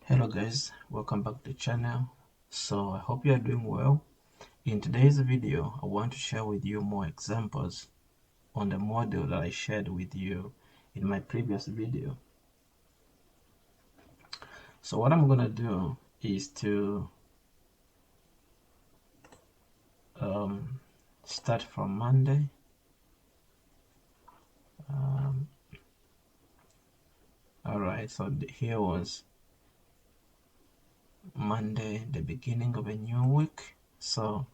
Hello guys, welcome back to the channel. So I hope you are doing well. In today's video, I want to share with you more examples on the model that I shared with you in my previous video. So what I'm gonna do is to start from Monday. Alright, so here was Monday, the beginning of a new week. So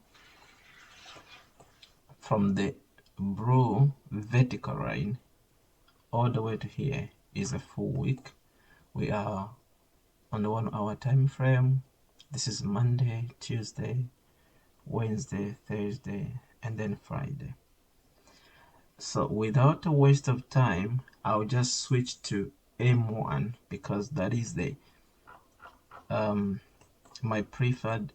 from the blue vertical line all the way to here is a full week. We are on the 1 hour time frame. This is Monday, Tuesday, Wednesday, Thursday, and then Friday. So without a waste of time, I'll just switch to M1 because that is the my preferred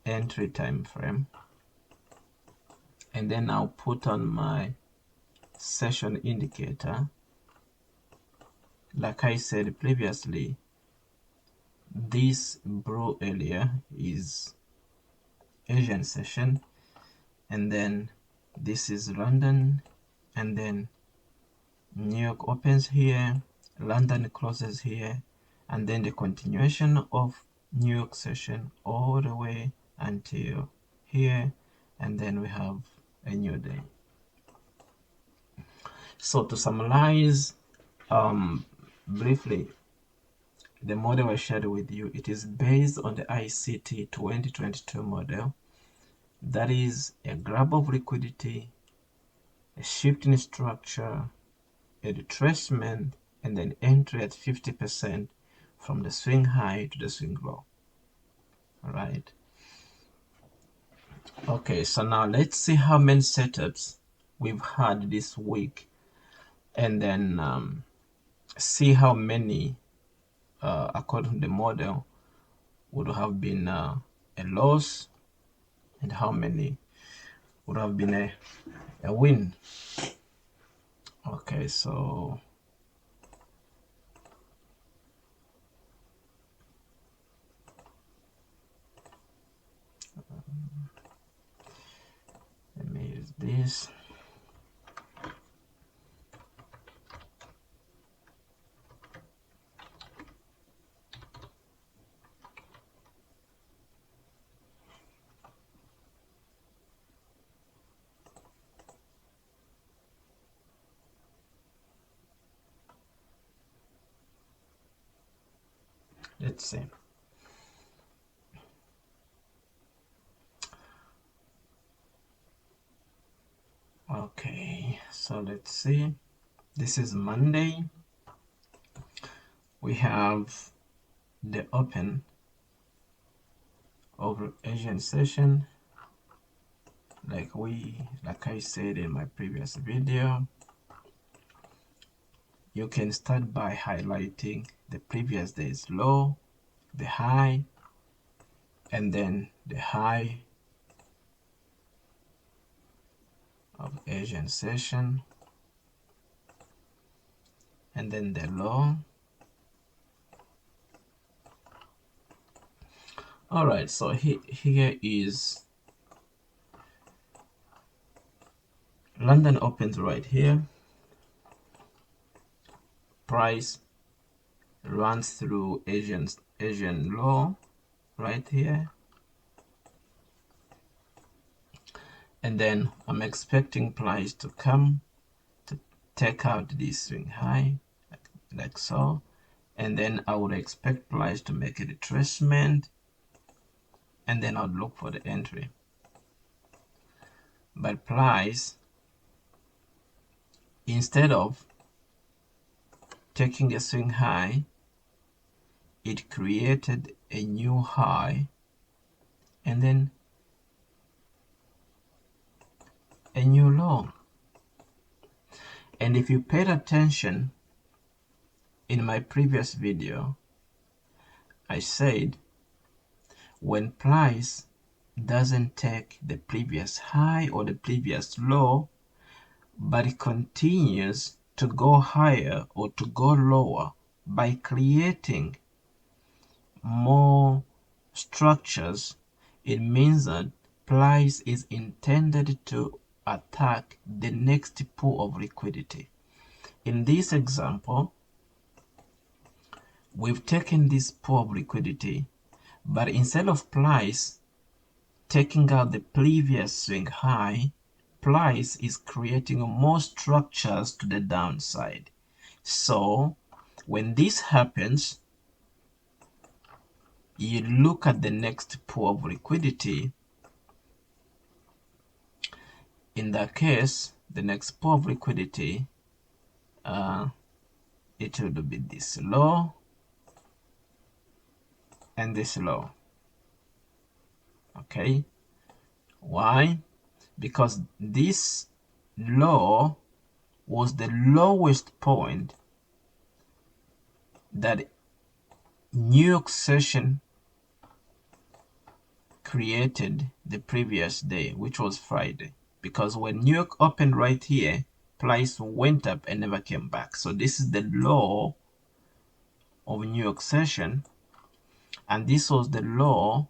entry time frame, and then I'll put on my session indicator. Like I said previously, this blue area is Asian session, and then this is London, and then New York opens here, London closes here, and then the continuation of New York session all the way until here, and then we have a new day. So to summarize briefly, the model I shared with you, it is based on the ICT 2022 model. That is a grab of liquidity, a shift in structure, a retracement, and then entry at 50% from the swing high to the swing low. All right. Okay, so now let's see how many setups we've had this week, and then see how many, according to the model, would have been a loss, and how many would have been a win. Okay, so let me use this. Let's see. Okay, so let's see. This is Monday. We have the open of Asian session, like I said in my previous video. You can start by highlighting the previous day's low, the high, and then the high of Asian session, and then the low. All right, so here is London opens right here. Price runs through Asian low right here, and then I'm expecting price to come to take out this swing high like so, and then I would expect price to make a retracement, and then I'll look for the entry. But price, instead of taking a swing high, it created a new high and then a new low. And if you paid attention in my previous video, I said when price doesn't take the previous high or the previous low, but it continues to go higher or to go lower by creating more structures, it means that price is intended to attack the next pool of liquidity. In this example, we've taken this pool of liquidity, but instead of price taking out the previous swing high, price is creating more structures to the downside. So when this happens, you look at the next pool of liquidity. In that case, the next pool of liquidity, it would be this low and this low. Okay, why? Because this low was the lowest point that New York session created the previous day, which was Friday. Because when New York opened right here, price went up and never came back. So this is the low of New York session, and this was the low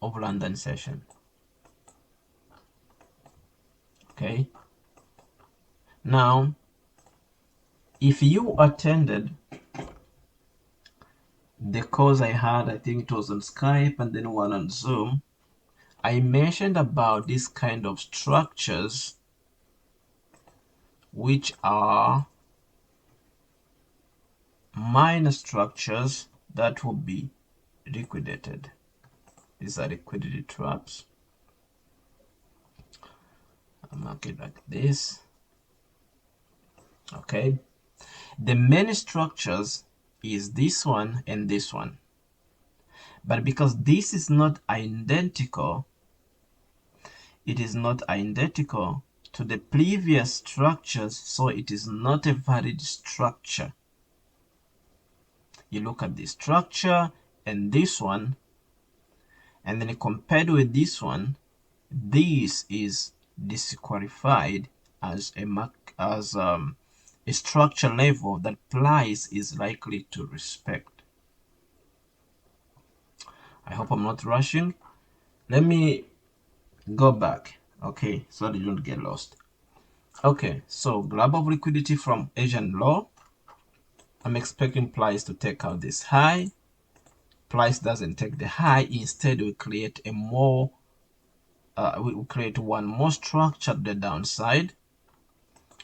of London session. Okay, now if you attended the course I had, I think it was on Skype and then one on Zoom, I mentioned about this kind of structures which are minor structures that will be liquidated. These are liquidity traps. I'll mark it like this. Okay, the main structures is this one and this one, but because this is not identical, it is not identical to the previous structures, so it is not a valid structure. You look at this structure and this one, and then compared with this one, this is disqualified as a structure level that price is likely to respect. I hope I'm not rushing. Let me go back, okay, so that you don't get lost. Okay, so grab of liquidity from Asian low. I'm expecting price to take out this high. Price doesn't take the high. Instead, we create a more we create one more structure to the downside.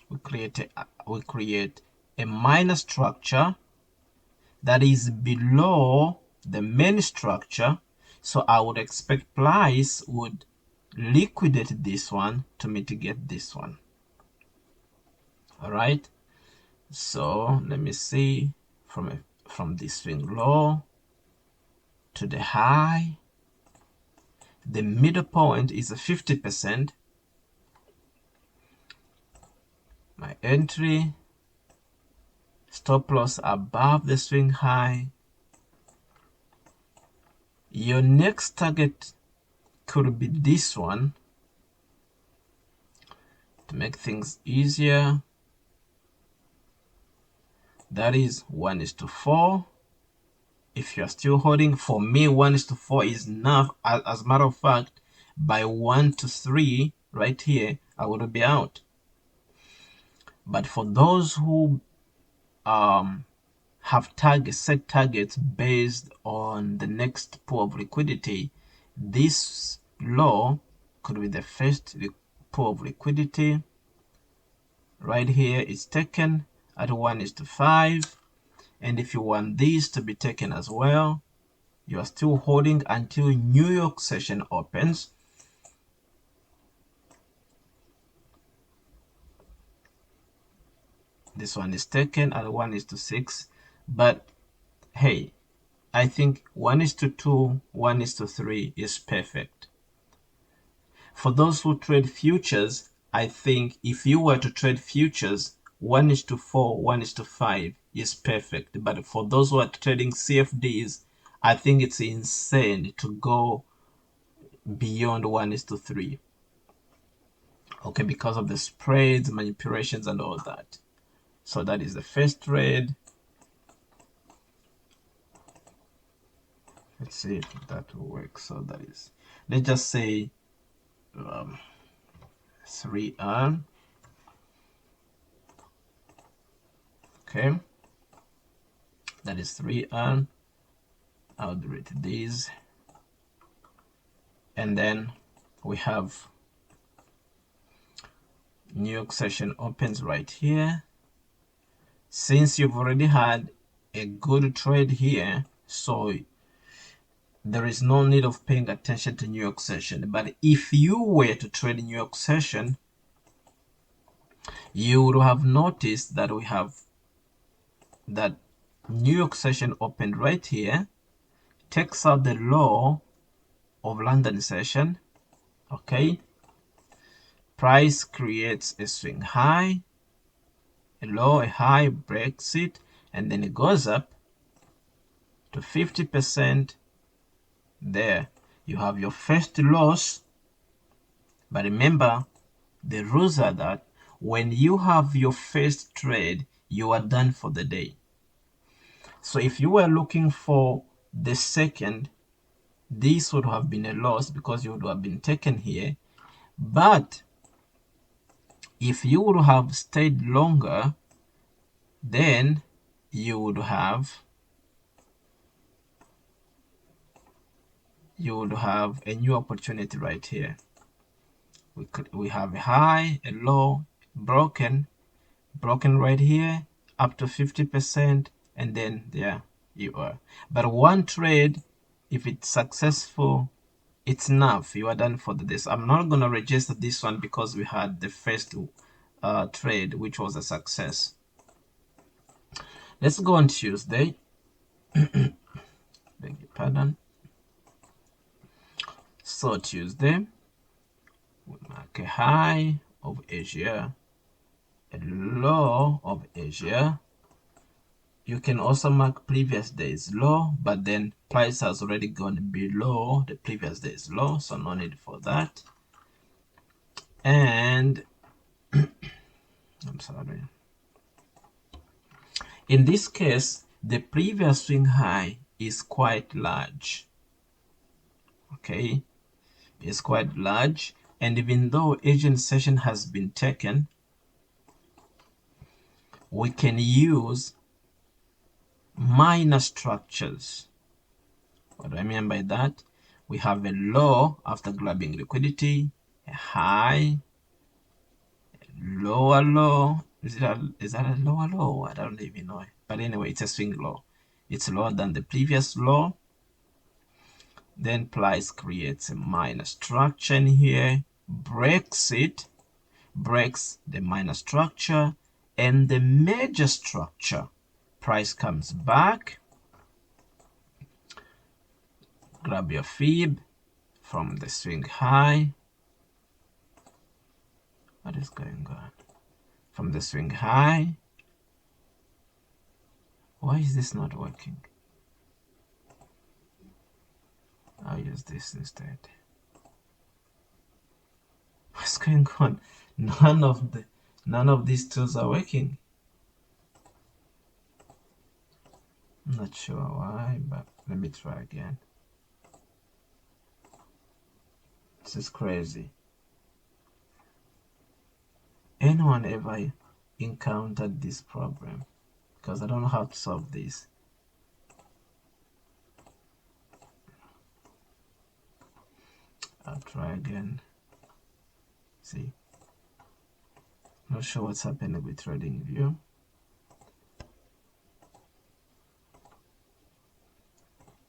We create a minor structure that is below the main structure. So I would expect price would liquidate this one to mitigate this one. All right, so let me see from this swing low to the high. The middle point is a 50%. My entry, stop loss above the swing high. Your next target could be this one. To make things easier, that is 1:4. If you're still holding, for me 1:4 is enough. As a matter of fact, by 1 to 3 right here, I would be out. But for those who have set targets based on the next pool of liquidity, this low could be the first pool of liquidity. Right here is taken at 1:5, and if you want this to be taken as well, you are still holding until New York session opens. This one is taken at 1:6, but hey, I think 1:2, 1:3 is perfect. For those who trade futures, I think if you were to trade futures, 1:4, 1:5 is perfect. But for those who are trading CFDs, I think it's insane to go beyond 1:3. Okay, because of the spreads, manipulations, and all that. So that is the first trade. Let's see if that will work. So that is, let's just say 3R. Okay, that is 3R. I'll delete these, and then we have New York session opens right here. Since you've already had a good trade here, so there is no need of paying attention to New York session. But if you were to trade New York session, you would have noticed that we have that New York session opened right here, takes out the low of London session. Okay, price creates a swing high, a low, a high, breaks it, and then it goes up to 50%. There you have your first loss. But remember, the rules are that when you have your first trade, you are done for the day. So if you were looking for the second, this would have been a loss because you would have been taken here. But if you would have stayed longer, then you would have a new opportunity right here. We have a high, a low, broken right here up to 50%, and then there you are. But one trade, if it's successful, it's enough. You are done for the day. So I'm not going to register this one because we had the first trade, which was a success. Let's go on Tuesday. Beg your pardon. So Tuesday, we mark a high of Asia, a low of Asia. You can also mark previous day's low, but then price has already gone below the previous day's low, so no need for that. And I'm sorry. In this case, the previous swing high is quite large. Okay, it's quite large, and even though Asian session has been taken, we can use minor structures. What do I mean by that? We have a low after grabbing liquidity, a high, lower low. Is that a lower low? I don't even know. But anyway, it's a swing low. It's lower than the previous low. Then price creates a minor structure in here, breaks it, breaks the minor structure, and the major structure. Price comes back. Grab your fib from the swing high. What is going on? From the swing high. Why is this not working? I'll use this instead. What's going on? None of these tools are working. I'm not sure why, but let me try again. This is crazy. Anyone ever encountered this problem? Because I don't know how to solve this. I'll try again. See, not sure what's happening with TradingView.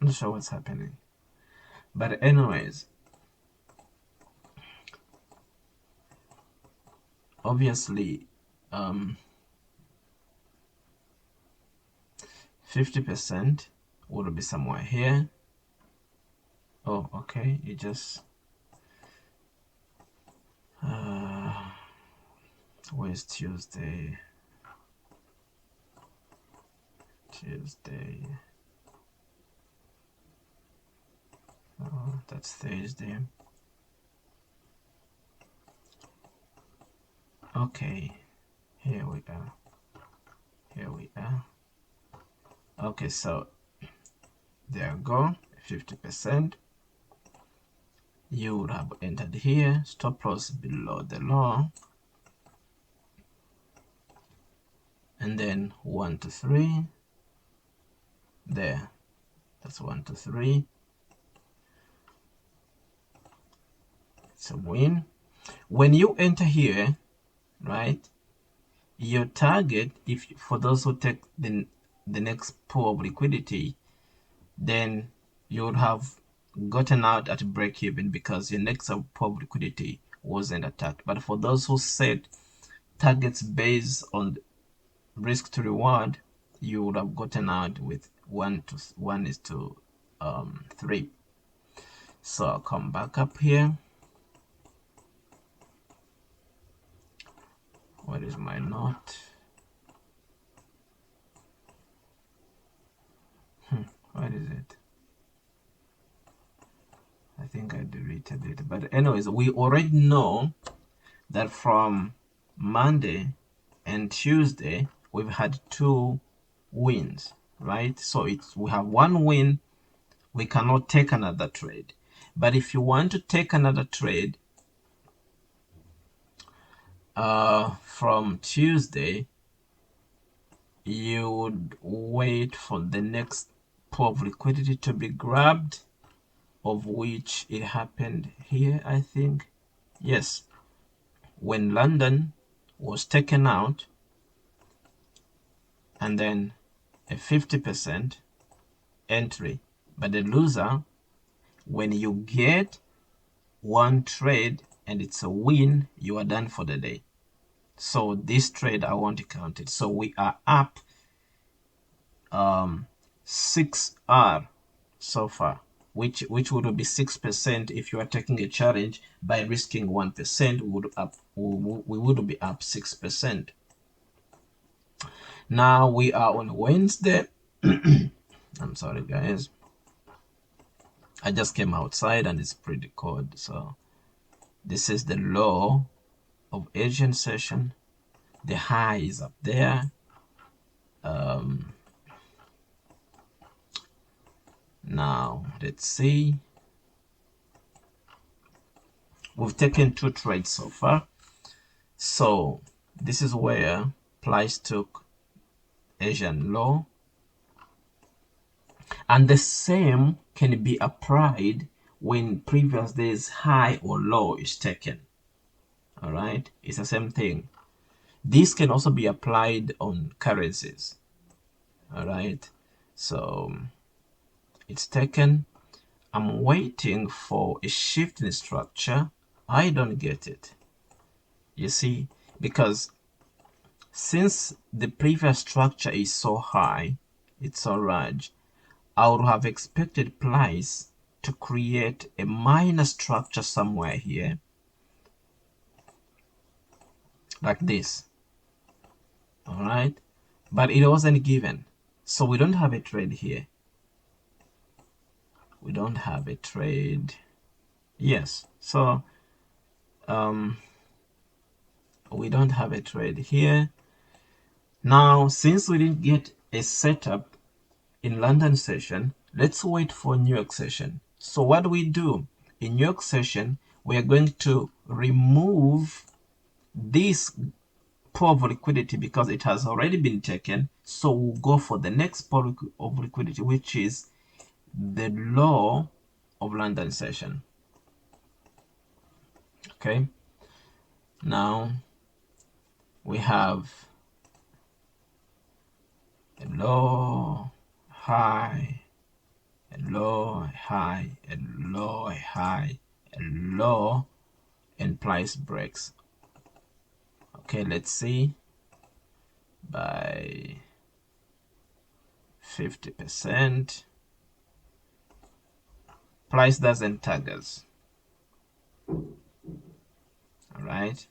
Not sure what's happening, but anyways, obviously 50% would be somewhere here. Oh, okay, you just where's Tuesday? Oh, that's Thursday. Okay, here we are. Okay, so there you go, 50%. You would have entered here, stop loss below the low, and then 1 to 3 there. That's 1 to 3. It's a win. When you enter here, right, your target, if for those who take the next pool of liquidity, then you would have gotten out at break even because your next pool of liquidity wasn't attacked. But for those who set targets based on risk to reward, you would have gotten out with 1 is to 3. So I'll come back up here. What is my note? What is it? I think I deleted it. But anyways, we already know that from Monday and Tuesday, we've had 2 wins, right? So we have 1 win. We cannot take another trade. But if you want to take another trade from Tuesday, you would wait for the next pool of liquidity to be grabbed, of which it happened here, I think. Yes, when London was taken out, and then a 50% entry. But the loser, when you get 1 trade and it's a win, you are done for the day. So this trade, I want to count it. So we are up 6R so far, which would be 6%. If you are taking a challenge by risking 1%, we would be up 6%. Now we are on Wednesday. I'm sorry, guys. I just came outside and it's pretty cold. So this is the low of Asian session. The high is up there. Now let's see. We've taken 2 trades so far. So this is where price took Asian low, and the same can be applied when previous day's high or low is taken. All right, it's the same thing. This can also be applied on currencies. All right, so it's taken. I'm waiting for a shift in structure. I don't get it, you see, because since the previous structure is so high, it's so large, I would have expected price to create a minor structure somewhere here, like this. All right, but it wasn't given, so we don't have a trade here. We don't have a trade. Yes, so we don't have a trade here. Now, since we didn't get a setup in London session, let's wait for New York session. So what do we do? In New York session, we are going to remove this pool of liquidity because it has already been taken. So we'll go for the next pool of liquidity, which is the low of London session. Okay. Now we have a low, high, a low, high, a low, high, a low, and price breaks. Okay, let's see. By 50%. Price doesn't tag us. All right.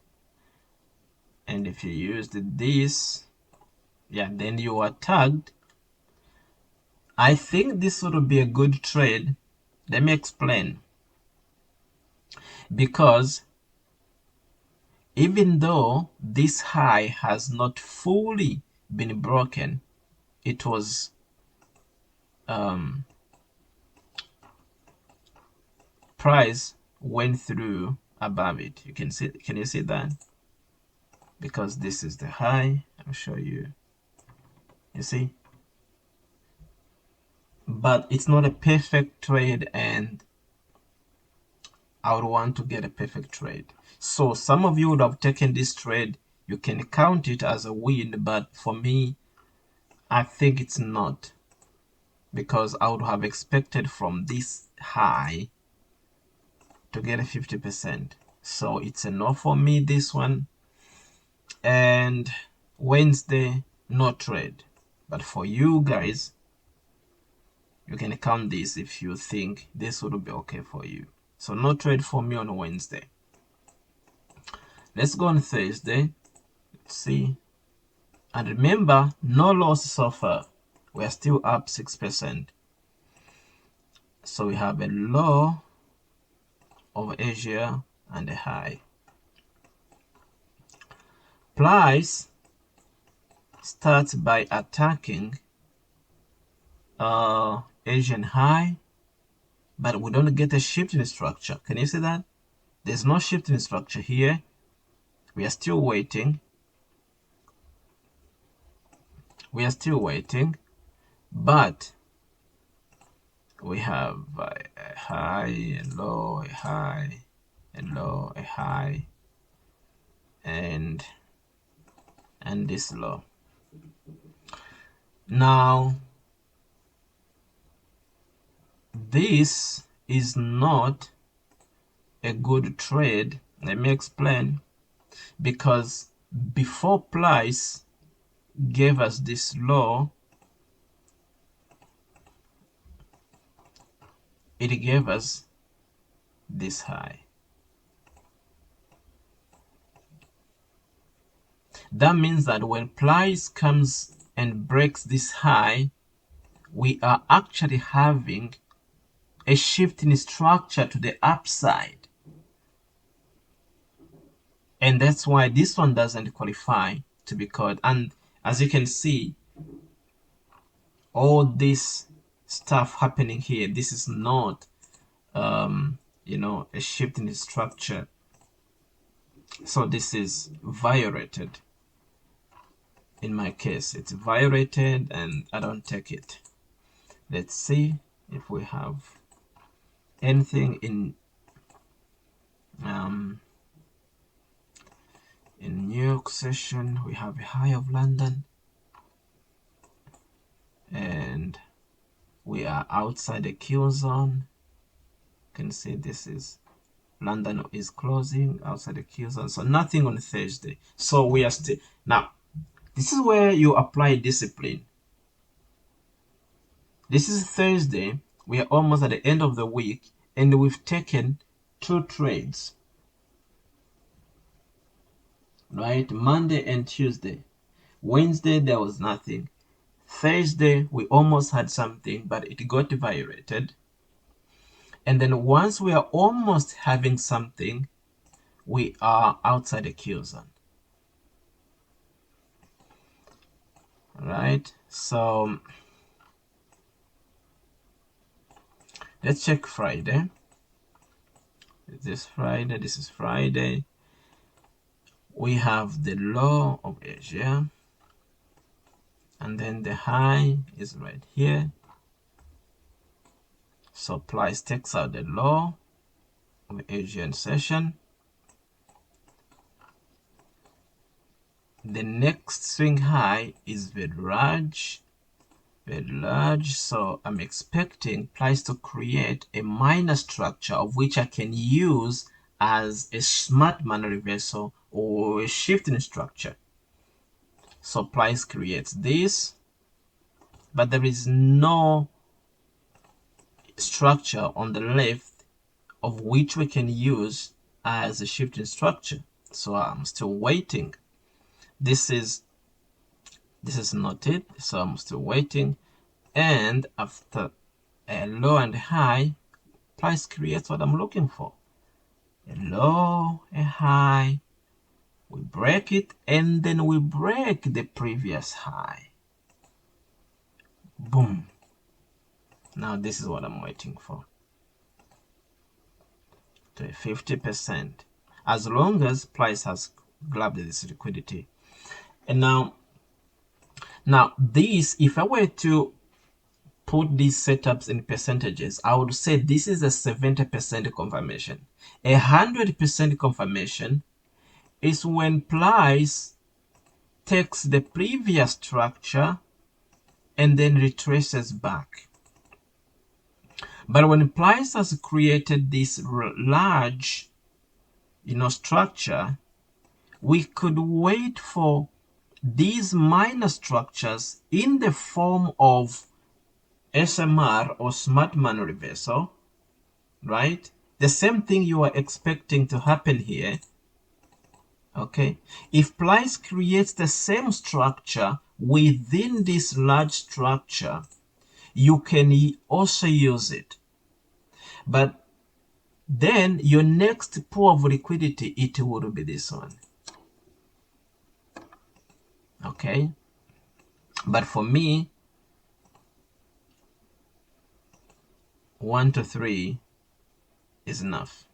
And if you used this, yeah, then you are tagged. I think this would be a good trade. Let me explain. Because even though this high has not fully been broken, it was price went through above it. You can see, can you see that? Because this is the high. I'll show you. You see? But it's not a perfect trade, and I would want to get a perfect trade. So some of you would have taken this trade. You can count it as a win, but for me, I think it's not, because I would have expected from this high to get a 50%. So it's a no for me, this one. And Wednesday, no trade. But for you guys, you can count this if you think this would be okay for you. So no trade for me on Wednesday. Let's go on Thursday. Let's see. And remember, no loss so far. We're still up 6%. So we have a low of Asia and a high. Price starts by attacking Asian high, but we don't get a shift in structure. Can you see that? There's no shift in structure here. We are still waiting. We are still waiting, but we have a high, a low, a high, a low, a high, and this low. Now, this is not a good trade. Let me explain. Because before price gave us this low, it gave us this high. That means that when price comes and breaks this high, we are actually having a shift in structure to the upside. And that's why this one doesn't qualify to be called. And as you can see, all this stuff happening here, this is not you know, a shift in the structure. So this is violated. In my case, it's violated and I don't take it. Let's see if we have anything in New York session. We have a high of London, and we are outside the Q zone. You can see this is London is closing outside the Q zone, so nothing on Thursday. So we are still now. This is where you apply discipline. This is Thursday. We are almost at the end of the week, and we've taken 2 trades. Right? Monday and Tuesday. Wednesday, there was nothing. Thursday, we almost had something, but it got violated. And then once we are almost having something, we are outside the Q zone. Right? So let's check Friday. Is this Friday? This is Friday. We have the low of Asia, and then the high is right here. So price takes out the low of Asian session. The next swing high is very large, so I'm expecting price to create a minor structure of which I can use as a smart money reversal or a shifting structure. So price creates this, but there is no structure on the left of which we can use as a shifting structure. So I'm still waiting. This is not it, so I'm still waiting. And after a low and high, price creates what I'm looking for. A low, a high, we break it, and then we break the previous high. Boom. Now this is what I'm waiting for. to a 50%, as long as price has grabbed this liquidity. And now this, if I were to put these setups in percentages, I would say this is a 70% confirmation. 100% confirmation is when price takes the previous structure and then retraces back. But when price has created this large, structure, we could wait for these minor structures in the form of SMR or smart money reversal, right? The same thing you are expecting to happen here. Okay, if price creates the same structure within this large structure, you can also use it. But then your next pool of liquidity, it will be this one. Okay, but for me, 1 to 3 is enough.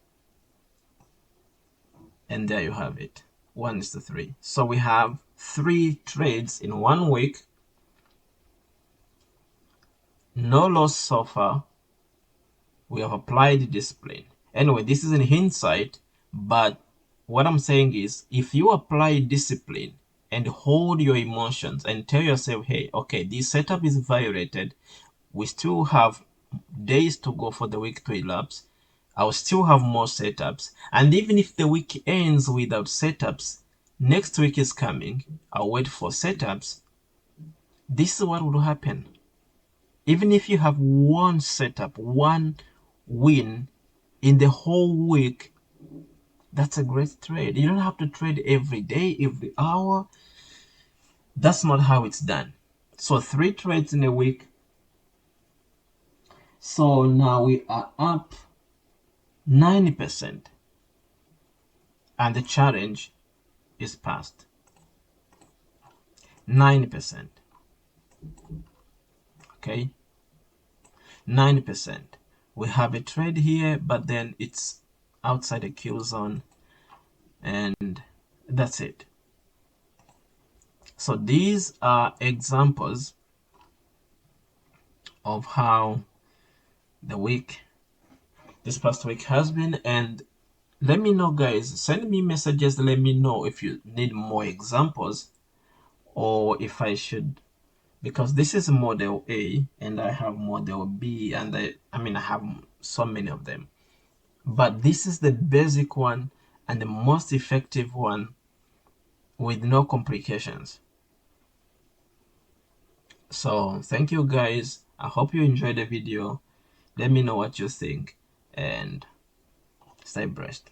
And there you have it. 1 is to 3. So we have 3 trades in 1 week. No loss so far. We have applied discipline. Anyway, this is in hindsight, but what I'm saying is, if you apply discipline and hold your emotions and tell yourself, hey, okay, this setup is violated, we still have days to go for the week to elapse, I'll still have more setups, and even if the week ends without setups, next week is coming, I'll wait for setups. This is what will happen. Even if you have one setup, one win in the whole week, that's a great trade. You don't have to trade every day, every hour. That's not how it's done. So 3 trades in a week. So now we are up 90%. And the challenge is passed. 90%. Okay? 90%. We have a trade here, but then it's outside the kill zone. And that's it. So these are examples of how this past week has been. And let me know, guys, send me messages, let me know if you need more examples, or if I should, because this is model A and I have model B, and I have so many of them, but this is the basic one and the most effective one with no complications. So thank you, guys. I hope you enjoyed the video. Let me know what you think and stay blessed.